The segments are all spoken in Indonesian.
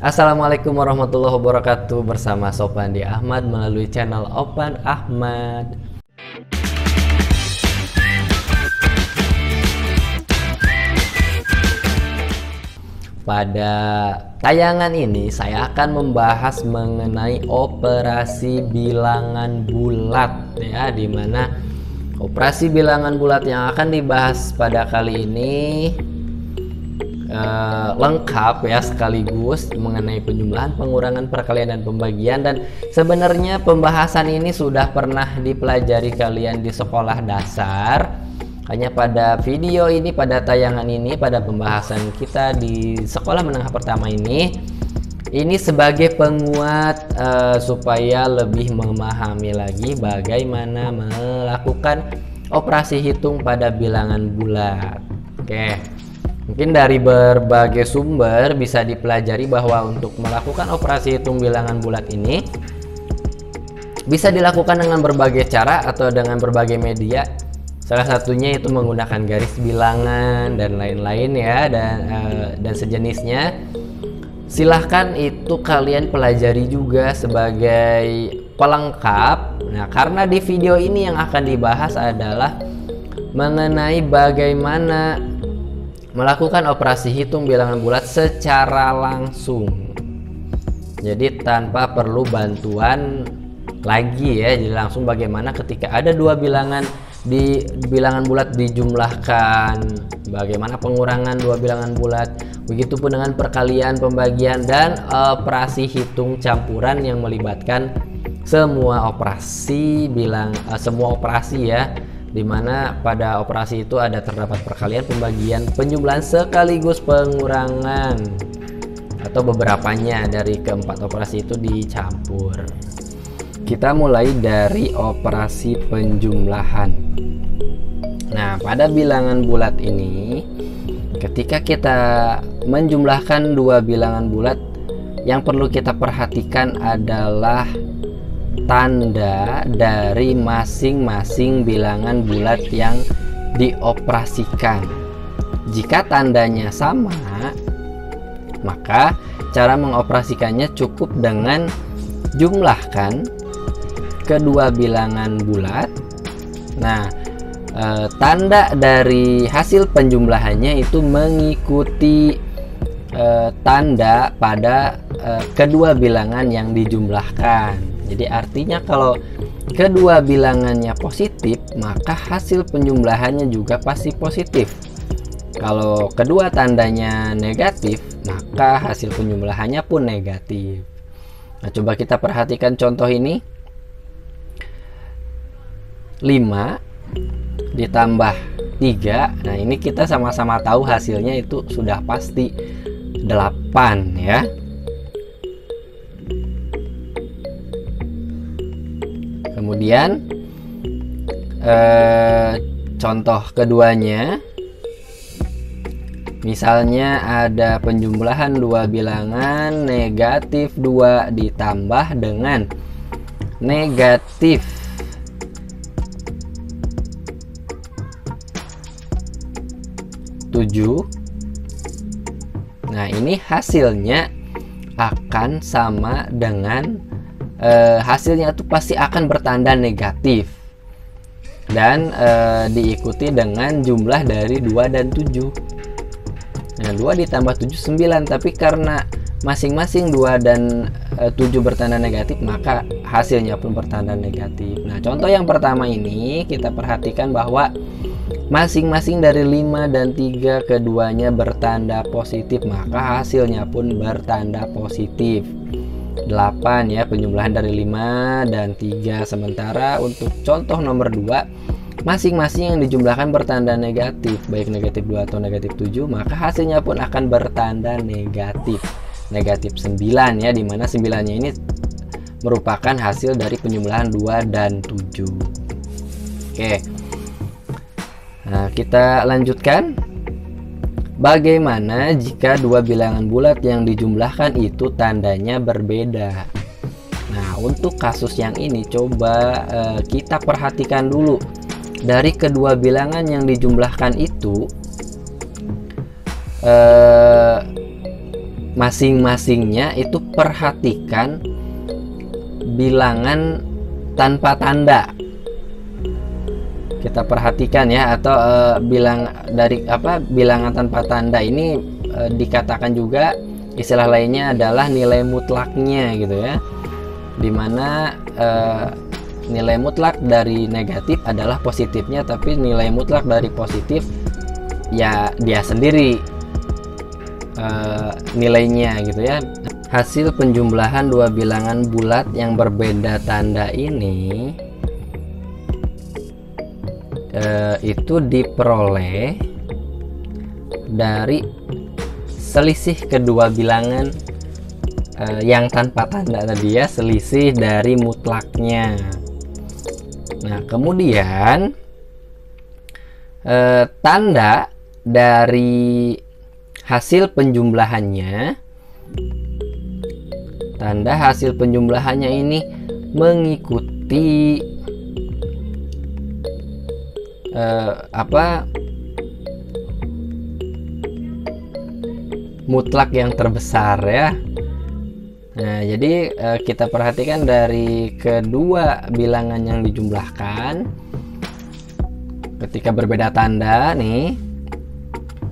Assalamualaikum warahmatullahi wabarakatuh. Bersama Sopandi Ahmad melalui channel Opan Ahmad. Pada tayangan ini saya akan membahas mengenai operasi bilangan bulat ya, dimana operasi bilangan bulat yang akan dibahas pada kali ini lengkap ya, sekaligus mengenai penjumlahan, pengurangan, perkalian, dan pembagian. Dan sebenarnya pembahasan ini sudah pernah dipelajari kalian di sekolah dasar. Hanya pada video ini, pada tayangan ini, pada pembahasan kita di sekolah menengah pertama ini sebagai penguat supaya lebih memahami lagi bagaimana melakukan operasi hitung pada bilangan bulat. Oke. Mungkin dari berbagai sumber bisa dipelajari bahwa untuk melakukan operasi hitung bilangan bulat ini bisa dilakukan dengan berbagai cara atau dengan berbagai media. Salah satunya itu menggunakan garis bilangan dan lain-lain ya, dan sejenisnya. Silahkan itu kalian pelajari juga sebagai pelengkap. Nah, karena di video ini yang akan dibahas adalah mengenai bagaimana melakukan operasi hitung bilangan bulat secara langsung. Jadi tanpa perlu bantuan lagi ya. Jadi langsung bagaimana ketika ada dua bilangan di bilangan bulat dijumlahkan, bagaimana pengurangan dua bilangan bulat, begitupun dengan perkalian, pembagian, dan operasi hitung campuran yang melibatkan semua operasi semua operasi ya, dimana pada operasi itu terdapat perkalian, pembagian, penjumlahan, sekaligus pengurangan, atau beberapanya dari keempat operasi itu dicampur. Kita mulai dari operasi penjumlahan. Nah, pada bilangan bulat ini, ketika kita menjumlahkan dua bilangan bulat, yang perlu kita perhatikan adalah tanda dari masing-masing bilangan bulat yang dioperasikan. Jika tandanya sama, maka cara mengoperasikannya cukup dengan jumlahkan kedua bilangan bulat. Nah, tanda dari hasil penjumlahannya itu mengikuti tanda pada kedua bilangan yang dijumlahkan. Jadi artinya kalau kedua bilangannya positif, maka hasil penjumlahannya juga pasti positif. Kalau kedua tandanya negatif, maka hasil penjumlahannya pun negatif. Nah, coba kita perhatikan contoh ini. 5 ditambah 3. Nah, ini kita sama-sama tahu hasilnya itu sudah pasti 8 ya. Kemudian contoh keduanya, misalnya ada penjumlahan dua bilangan, negatif 2 ditambah dengan negatif 7. Nah, ini hasilnya akan sama dengan hasilnya itu pasti akan bertanda negatif dan diikuti dengan jumlah dari 2 dan 7. Nah, 2 ditambah 7 9, tapi karena masing-masing 2 dan 7 bertanda negatif, maka hasilnya pun bertanda negatif. Nah, contoh yang pertama ini kita perhatikan bahwa masing-masing dari 5 dan 3 keduanya bertanda positif, maka hasilnya pun bertanda positif. 8 ya, penjumlahan dari 5 dan 3. Sementara untuk contoh nomor 2, masing-masing yang dijumlahkan bertanda negatif, baik negatif 2 atau negatif 7, maka hasilnya pun akan bertanda negatif. Negatif 9 ya, dimana 9-nya ini merupakan hasil dari penjumlahan 2 dan 7. Oke. Nah, kita lanjutkan. Bagaimana jika dua bilangan bulat yang dijumlahkan itu tandanya berbeda? Nah, untuk kasus yang ini coba kita perhatikan dulu. Dari kedua bilangan yang dijumlahkan itu masing-masingnya itu perhatikan bilangan tanpa tanda. Kita perhatikan ya, atau bilangan tanpa tanda ini dikatakan juga istilah lainnya adalah nilai mutlaknya gitu ya, dimana nilai mutlak dari negatif adalah positifnya, tapi nilai mutlak dari positif ya dia sendiri nilainya gitu ya. Hasil penjumlahan dua bilangan bulat yang berbeda tanda ini itu diperoleh dari selisih kedua bilangan yang tanpa tanda tadi ya, selisih dari mutlaknya. Nah, kemudian tanda dari hasil penjumlahannya, ini mengikuti mutlak yang terbesar ya. Nah, jadi kita perhatikan dari kedua bilangan yang dijumlahkan ketika berbeda tanda nih,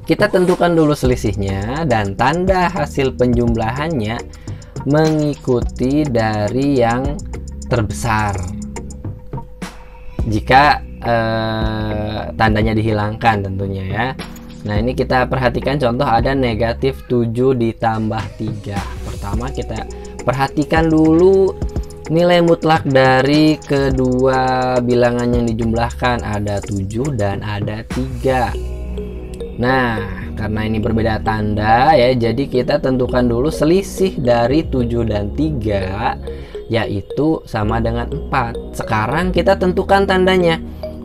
kita tentukan dulu selisihnya, dan tanda hasil penjumlahannya mengikuti dari yang terbesar jika tandanya dihilangkan tentunya ya. Nah, ini kita perhatikan contoh ada negatif 7 ditambah 3. Pertama kita perhatikan dulu nilai mutlak dari kedua bilangan yang dijumlahkan, ada 7 dan ada 3. Nah, karena ini berbeda tanda ya, jadi kita tentukan dulu selisih dari 7 dan 3, yaitu sama dengan 4. Sekarang kita tentukan tandanya.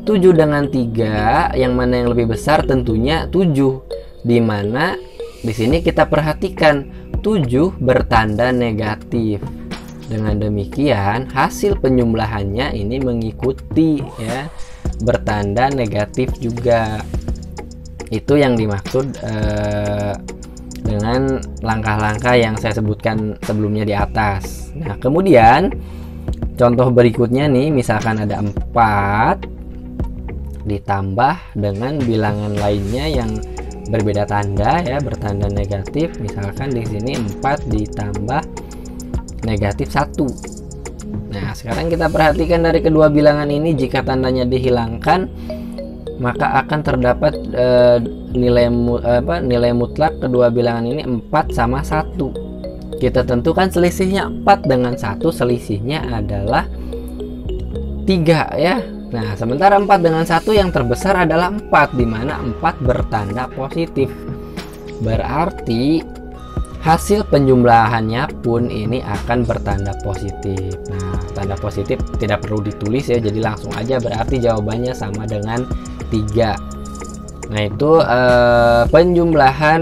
7 dengan 3, yang mana yang lebih besar? Tentunya 7. Dimana di sini kita perhatikan 7 bertanda negatif. Dengan demikian hasil penjumlahannya ini mengikuti ya, bertanda negatif juga. Itu yang dimaksud dengan langkah-langkah yang saya sebutkan sebelumnya di atas. Nah, kemudian contoh berikutnya nih, misalkan ada 4 ditambah dengan bilangan lainnya yang berbeda tanda ya, bertanda negatif. Misalkan di sini 4 ditambah negatif 1. Nah, sekarang kita perhatikan dari kedua bilangan ini, jika tandanya dihilangkan maka akan terdapat nilai mutlak kedua bilangan ini 4 sama 1. Kita tentukan selisihnya 4 dengan 1, selisihnya adalah 3 ya. Nah, sementara 4 dengan 1 yang terbesar adalah 4, di mana 4 bertanda positif. Berarti hasil penjumlahannya pun ini akan bertanda positif. Nah, tanda positif tidak perlu ditulis ya, jadi langsung aja, berarti jawabannya sama dengan 3. Nah, itu penjumlahan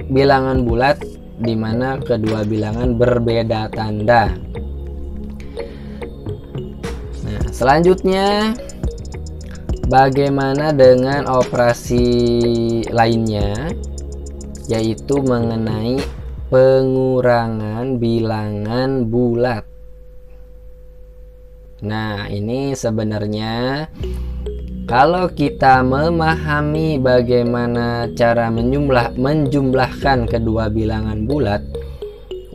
bilangan bulat di mana kedua bilangan berbeda tanda. Nah, selanjutnya bagaimana dengan operasi lainnya, yaitu mengenai pengurangan bilangan bulat. Nah, ini sebenarnya kalau kita memahami bagaimana cara menjumlahkan kedua bilangan bulat,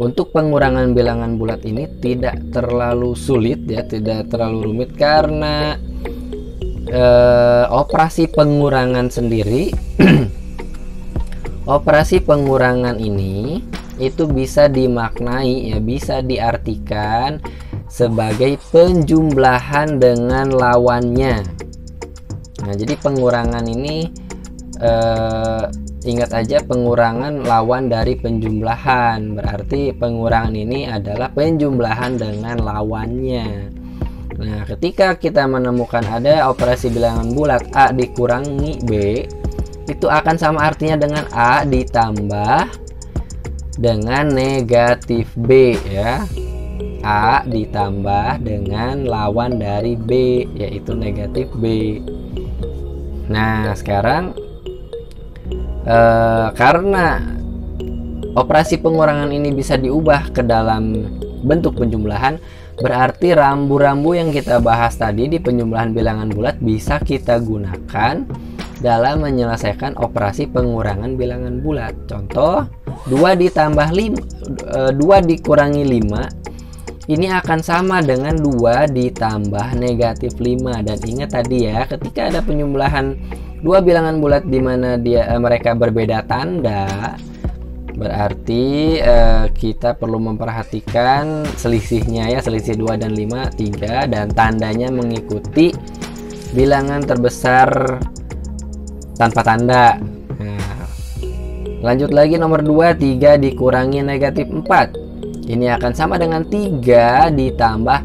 untuk pengurangan bilangan bulat ini tidak terlalu sulit ya, tidak terlalu rumit, karena operasi pengurangan sendiri operasi pengurangan ini itu bisa dimaknai ya, bisa diartikan sebagai penjumlahan dengan lawannya. Nah, jadi pengurangan ini ingat aja, pengurangan lawan dari penjumlahan. Berarti pengurangan ini adalah penjumlahan dengan lawannya. Nah, ketika kita menemukan ada operasi bilangan bulat A dikurangi B, itu akan sama artinya dengan A ditambah dengan negatif B ya. A ditambah dengan lawan dari B, yaitu negatif B. Nah, sekarang karena operasi pengurangan ini bisa diubah ke dalam bentuk penjumlahan, berarti rambu-rambu yang kita bahas tadi di penjumlahan bilangan bulat bisa kita gunakan dalam menyelesaikan operasi pengurangan bilangan bulat. Contoh, 2 dikurangi 5 ini akan sama dengan 2 ditambah negatif 5. Dan ingat tadi ya, ketika ada penjumlahan dua bilangan bulat di mana mereka berbeda tanda, berarti kita perlu memperhatikan selisihnya ya, selisih 2 dan 5 3, dan tandanya mengikuti bilangan terbesar tanpa tanda. Nah, lanjut lagi nomor 2, 3 dikurangi negatif 4 ini akan sama dengan 3 ditambah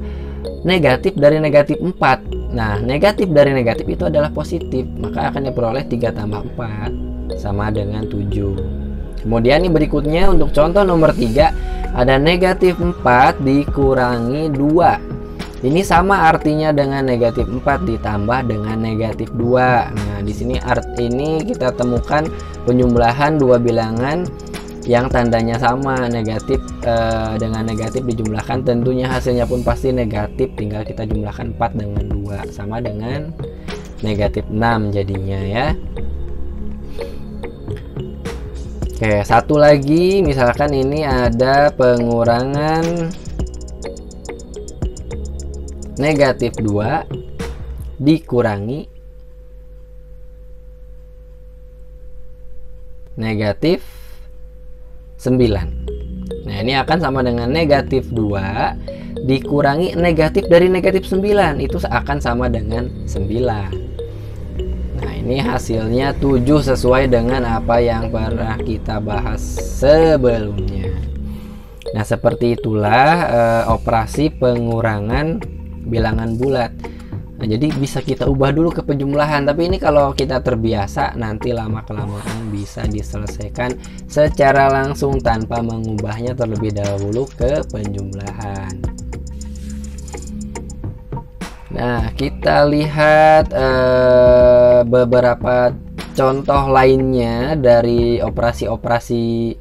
negatif dari negatif 4. Nah, negatif dari negatif itu adalah positif, maka akan diperoleh 3 tambah 4 sama dengan 7. Kemudian ini berikutnya untuk contoh nomor 3, ada negatif 4 dikurangi 2. Ini sama artinya dengan negatif 4 ditambah dengan negatif 2. Nah, di sini ini kita temukan penjumlahan dua bilangan yang tandanya sama, negatif dengan negatif dijumlahkan, tentunya hasilnya pun pasti negatif, tinggal kita jumlahkan 4 dengan 2 sama dengan negatif 6 jadinya ya. Oke, satu lagi, misalkan ini ada pengurangan negatif 2 dikurangi negatif 9. Nah, ini akan sama dengan negatif 2 dikurangi negatif dari negatif 9, itu akan sama dengan 9. Nah, ini hasilnya 7 sesuai dengan apa yang pernah kita bahas sebelumnya. Nah, seperti itulah operasi pengurangan bilangan bulat. Nah, jadi bisa kita ubah dulu ke penjumlahan, tapi ini kalau kita terbiasa nanti lama-kelamaan bisa diselesaikan secara langsung tanpa mengubahnya terlebih dahulu ke penjumlahan. Nah, kita lihat beberapa contoh lainnya dari operasi-operasi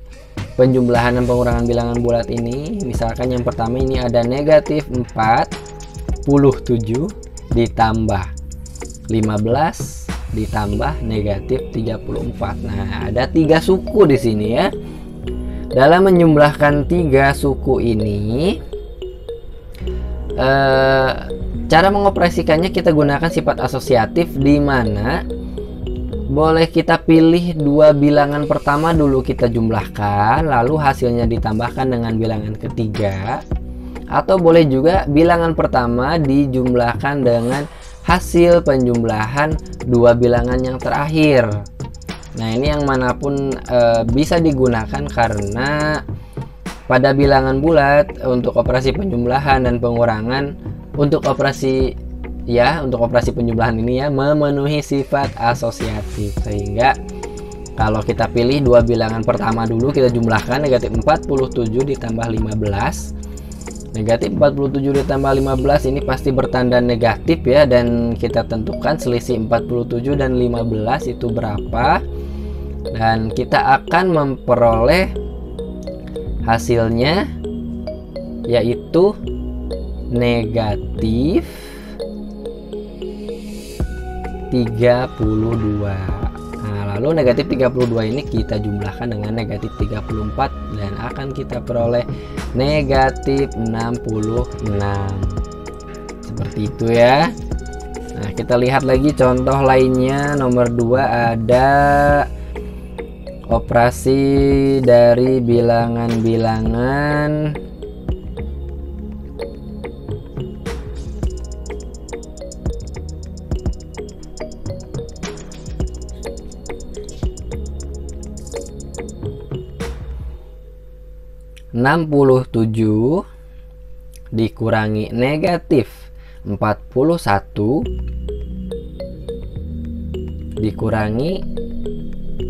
penjumlahan dan pengurangan bilangan bulat ini. Misalkan yang pertama ini ada negatif 47 ditambah 15 ditambah negatif 34. Nah, ada 3 suku di sini ya. Dalam menjumlahkan 3 suku ini, cara mengoperasikannya kita gunakan sifat asosiatif, di mana boleh kita pilih 2 bilangan pertama dulu kita jumlahkan, lalu hasilnya ditambahkan dengan bilangan ketiga. Atau boleh juga bilangan pertama dijumlahkan dengan hasil penjumlahan 2 bilangan yang terakhir. Nah, ini yang manapun bisa digunakan, karena pada bilangan bulat untuk operasi penjumlahan dan pengurangan, untuk operasi penjumlahan ini ya memenuhi sifat asosiatif, sehingga kalau kita pilih 2 bilangan pertama dulu kita jumlahkan, negatif 47 ditambah 15. Negatif 47 ditambah 15 ini pasti bertanda negatif ya, dan kita tentukan selisih 47 dan 15 itu berapa, dan kita akan memperoleh hasilnya yaitu negatif 32. Nah, lalu negatif 32 ini kita jumlahkan dengan negatif 34 dan akan kita peroleh negatif 66. Seperti itu ya. Nah, kita lihat lagi contoh lainnya. Nomor 2 ada operasi dari bilangan-bilangan (67) dikurangi negatif 41 dikurangi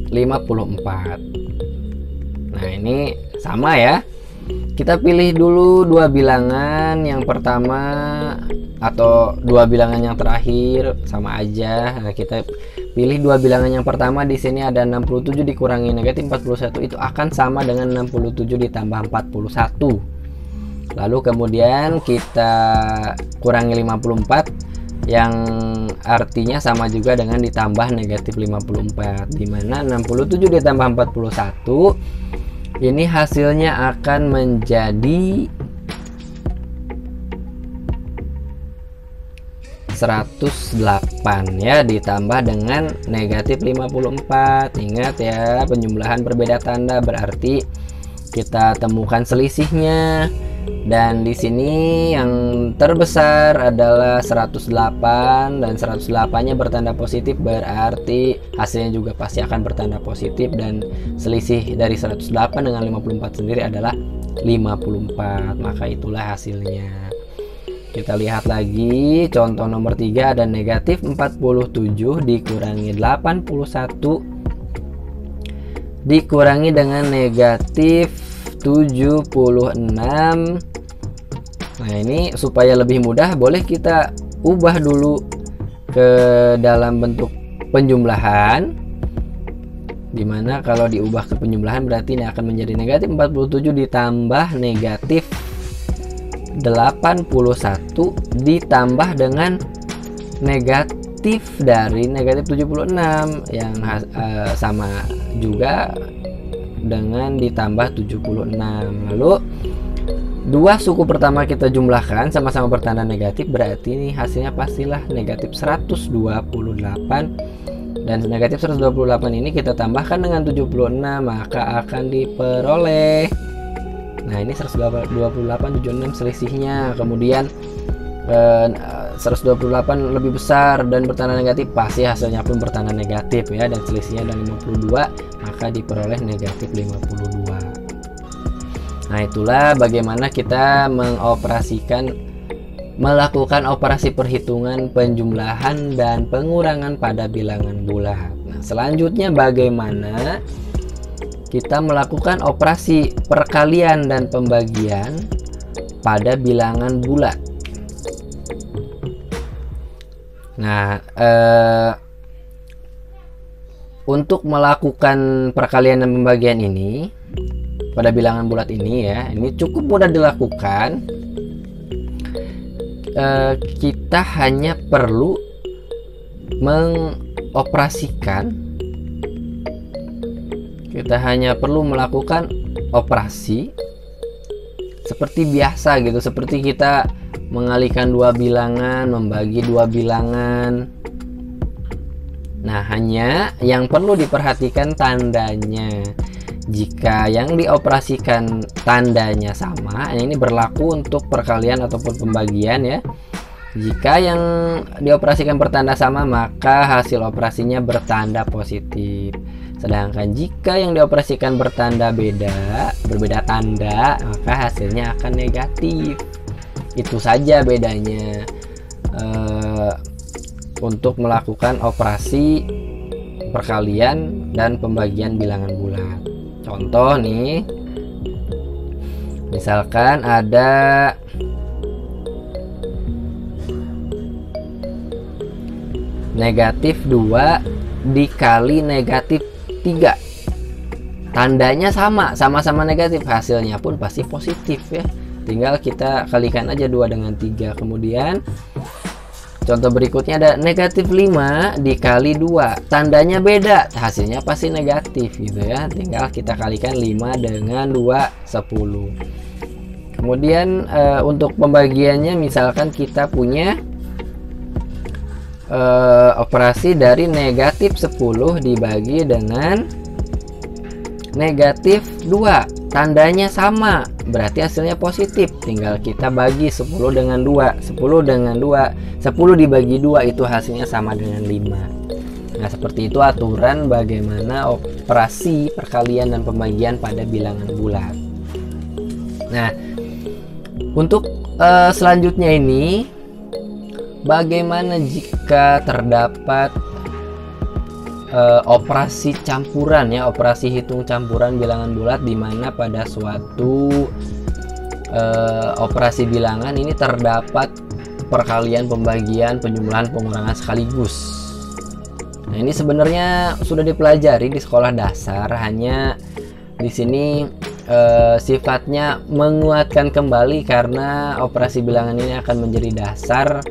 54. Nah, ini sama ya. Kita pilih dulu 2 bilangan yang pertama atau 2 bilangan yang terakhir, sama aja. Nah, kita pilih dua bilangan yang pertama. Di sini ada 67 dikurangi negatif 41, itu akan sama dengan 67 ditambah 41. Lalu kemudian kita kurangi 54, yang artinya sama juga dengan ditambah negatif 54, dimana 67 ditambah 41 ini hasilnya akan menjadi 108 ya, ditambah dengan negatif 54. Ingat ya, penjumlahan berbeda tanda berarti kita temukan selisihnya, dan di sini yang terbesar adalah 108 dan 108-nya bertanda positif, berarti hasilnya juga pasti akan bertanda positif, dan selisih dari 108 dengan 54 sendiri adalah 54, maka itulah hasilnya. Kita lihat lagi contoh nomor 3, ada negatif 47 dikurangi 81 dikurangi dengan negatif 76. Nah, ini supaya lebih mudah boleh kita ubah dulu ke dalam bentuk penjumlahan, dimana kalau diubah ke penjumlahan berarti ini akan menjadi negatif 47 ditambah negatif 81 ditambah dengan negatif dari negatif 76 yang sama juga dengan ditambah 76. Lalu dua suku pertama kita jumlahkan sama-sama bertanda negatif, berarti ini hasilnya pastilah negatif 128, dan negatif 128 ini kita tambahkan dengan 76 maka akan diperoleh, nah ini 128 76 selisihnya. Kemudian 128 lebih besar dan bertanda negatif, pasti hasilnya pun bertanda negatif ya, dan selisihnya ada 52 maka diperoleh negatif 52. Nah, itulah bagaimana kita melakukan operasi perhitungan penjumlahan dan pengurangan pada bilangan bulat. Nah, selanjutnya bagaimana kita melakukan operasi perkalian dan pembagian pada bilangan bulat. Nah, untuk melakukan perkalian dan pembagian ini pada bilangan bulat ini ya, ini cukup mudah dilakukan. Kita hanya perlu melakukan operasi seperti biasa gitu, seperti kita mengalihkan dua bilangan, membagi dua bilangan. Nah, hanya yang perlu diperhatikan tandanya. Jika yang dioperasikan tandanya sama, ini berlaku untuk perkalian ataupun pembagian ya. Jika yang dioperasikan bertanda sama, maka hasil operasinya bertanda positif. Sedangkan jika yang dioperasikan berbeda tanda, maka hasilnya akan negatif. Itu saja bedanya untuk melakukan operasi perkalian dan pembagian bilangan bulat. Contoh nih, misalkan ada negatif 2 dikali negatif 3, tandanya sama-sama negatif, hasilnya pun pasti positif ya. Tinggal kita kalikan aja 2 dengan 3. Kemudian contoh berikutnya ada negatif 5 dikali 2, tandanya beda, hasilnya pasti negatif gitu ya. Tinggal kita kalikan 5 dengan 2, 10. Kemudian untuk pembagiannya misalkan kita punya operasi dari negatif 10 dibagi dengan negatif 2, tandanya sama, berarti hasilnya positif. Tinggal kita bagi 10 dengan 2, 10 dengan 2, 10 dibagi 2 itu hasilnya sama dengan 5. Nah, seperti itu aturan bagaimana operasi perkalian dan pembagian pada bilangan bulat. Nah, untuk selanjutnya ini, bagaimana jika terdapat operasi campuran ya, operasi hitung campuran bilangan bulat, di mana pada suatu operasi bilangan ini terdapat perkalian, pembagian, penjumlahan, pengurangan sekaligus. Nah, ini sebenarnya sudah dipelajari di sekolah dasar, hanya di sini sifatnya menguatkan kembali karena operasi bilangan ini akan menjadi dasar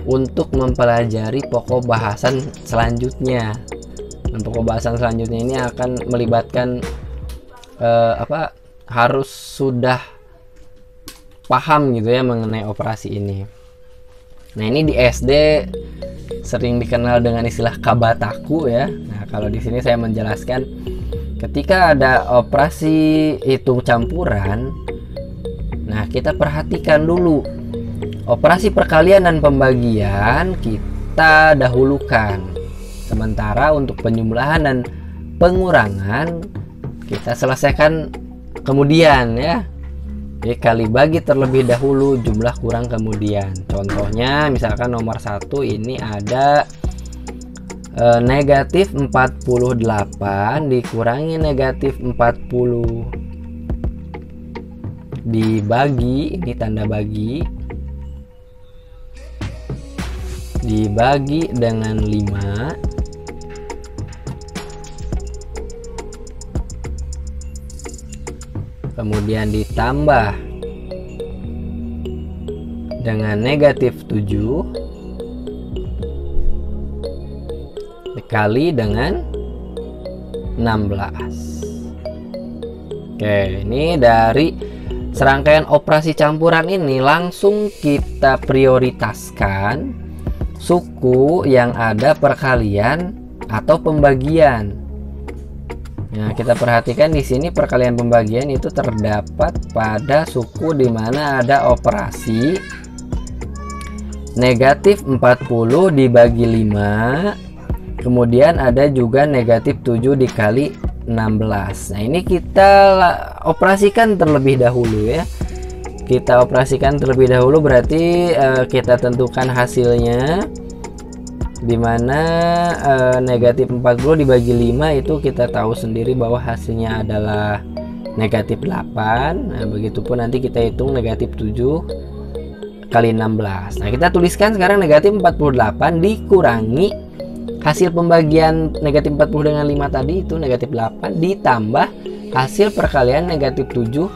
untuk mempelajari pokok bahasan selanjutnya. Dan pokok bahasan selanjutnya ini akan melibatkan harus sudah paham gitu ya mengenai operasi ini. Nah, ini di SD sering dikenal dengan istilah kabataku ya. Nah, kalau di sini saya menjelaskan ketika ada operasi hitung campuran, nah kita perhatikan dulu operasi perkalian dan pembagian kita dahulukan, sementara untuk penjumlahan dan pengurangan kita selesaikan kemudian ya. Jadi kali bagi terlebih dahulu, jumlah kurang kemudian. Contohnya misalkan nomor 1 ini ada negatif 48 dikurangi negatif 40 dibagi, ini tanda bagi, dibagi dengan 5, kemudian ditambah dengan negatif 7 dikali dengan 16. Oke, ini dari serangkaian operasi campuran ini langsung kita prioritaskan suku yang ada perkalian atau pembagian. Nah, kita perhatikan di sini perkalian pembagian itu terdapat pada suku di mana ada operasi negatif 40 dibagi 5, kemudian ada juga negatif 7 dikali 16. Nah, ini kita operasikan terlebih dahulu ya. Kita operasikan terlebih dahulu berarti kita tentukan hasilnya, dimana negatif 40 dibagi 5 itu kita tahu sendiri bahwa hasilnya adalah negatif 8. Nah, begitupun nanti kita hitung negatif 7 kali 16. Nah, kita tuliskan sekarang negatif 48 dikurangi hasil pembagian negatif 40 dengan 5 tadi itu negatif 8 ditambah hasil perkalian negatif 7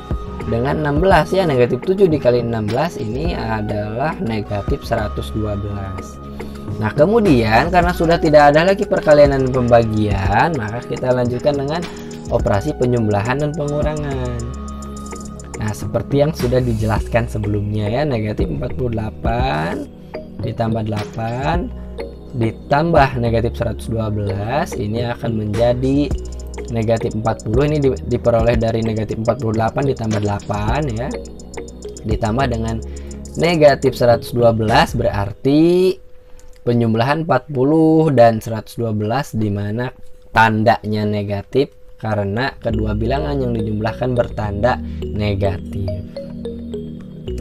dengan 16 ya. Negatif 7 dikali 16 ini adalah negatif 112. Nah, kemudian karena sudah tidak ada lagi perkalian dan pembagian, maka kita lanjutkan dengan operasi penjumlahan dan pengurangan. Nah, seperti yang sudah dijelaskan sebelumnya ya, negatif 48 ditambah 8 ditambah negatif 112 ini akan menjadi negatif 40. Ini diperoleh dari negatif 48 ditambah 8 ya, ditambah dengan negatif 112 berarti penjumlahan 40 dan 112 dimana tandanya negatif karena kedua bilangan yang dijumlahkan bertanda negatif.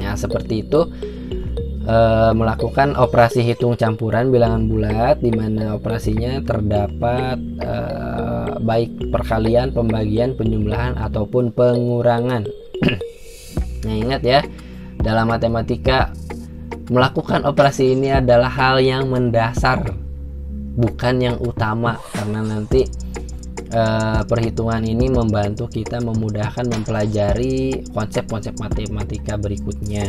Nah, seperti itu melakukan operasi hitung campuran bilangan bulat di mana operasinya terdapat baik perkalian, pembagian, penjumlahan ataupun pengurangan. Nah, ingat ya, dalam matematika melakukan operasi ini adalah hal yang mendasar, bukan yang utama, karena nanti perhitungan ini membantu kita memudahkan mempelajari konsep-konsep matematika berikutnya.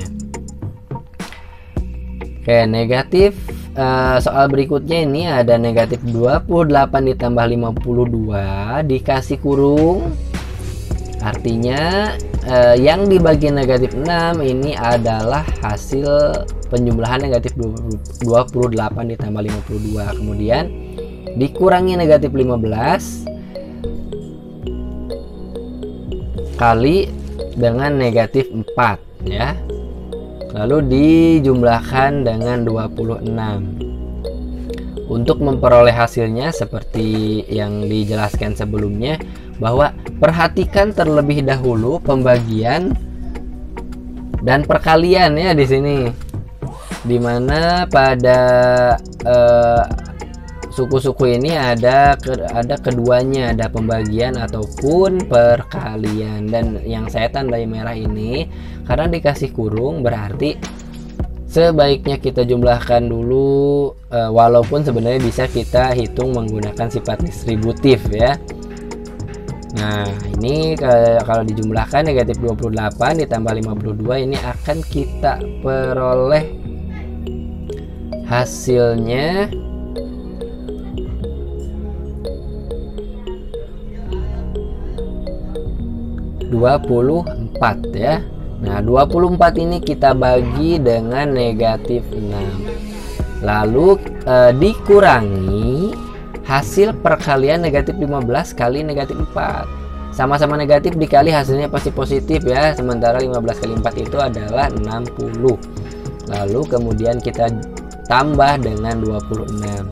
Oke, negatif soal berikutnya ini ada negatif 28 ditambah 52 dikasih kurung. Artinya yang dibagi negatif 6 ini adalah hasil penjumlahan negatif 28 ditambah 52. Kemudian dikurangi negatif 15 kali dengan negatif 4 ya. Lalu dijumlahkan dengan 26. Untuk memperoleh hasilnya seperti yang dijelaskan sebelumnya, bahwa perhatikan terlebih dahulu pembagian dan perkalian ya di sini, dimana pada suku-suku ini ada keduanya, ada pembagian ataupun perkalian. Dan yang saya tandai merah ini karena dikasih kurung berarti sebaiknya kita jumlahkan dulu, walaupun sebenarnya bisa kita hitung menggunakan sifat distributif ya. Nah, ini kalau dijumlahkan negatif 28 ditambah 52 ini akan kita peroleh hasilnya 24 ya. Nah, 24 ini kita bagi dengan negatif 6. Lalu dikurangi hasil perkalian negatif 15 kali negatif 4. Sama-sama negatif dikali hasilnya pasti positif ya. Sementara 15 kali 4 itu adalah 60. Lalu kemudian kita tambah dengan 26.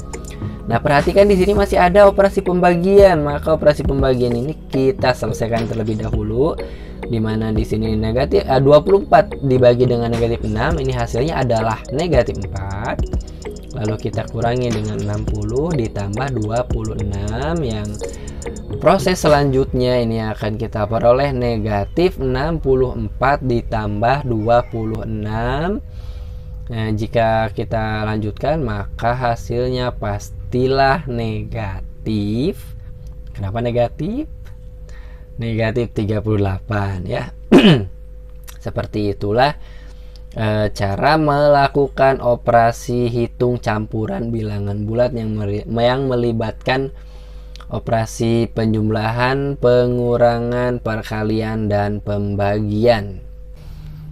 Nah, perhatikan di sini masih ada operasi pembagian. Maka operasi pembagian ini kita selesaikan terlebih dahulu. Dimana di sini negatif 24 dibagi dengan negatif 6, ini hasilnya adalah negatif 4. Lalu kita kurangi dengan 60 ditambah 26, yang proses selanjutnya ini akan kita peroleh negatif 64 ditambah 26. Nah, jika kita lanjutkan maka hasilnya pastilah negatif. Kenapa negatif? Negatif 38 ya. Seperti itulah cara melakukan operasi hitung campuran bilangan bulat yang melibatkan operasi penjumlahan, pengurangan, perkalian, dan pembagian.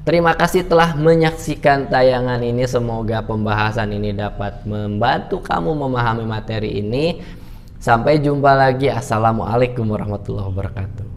Terima kasih telah menyaksikan tayangan ini. Semoga pembahasan ini dapat membantu kamu memahami materi ini. Sampai jumpa lagi. Assalamualaikum warahmatullahi wabarakatuh.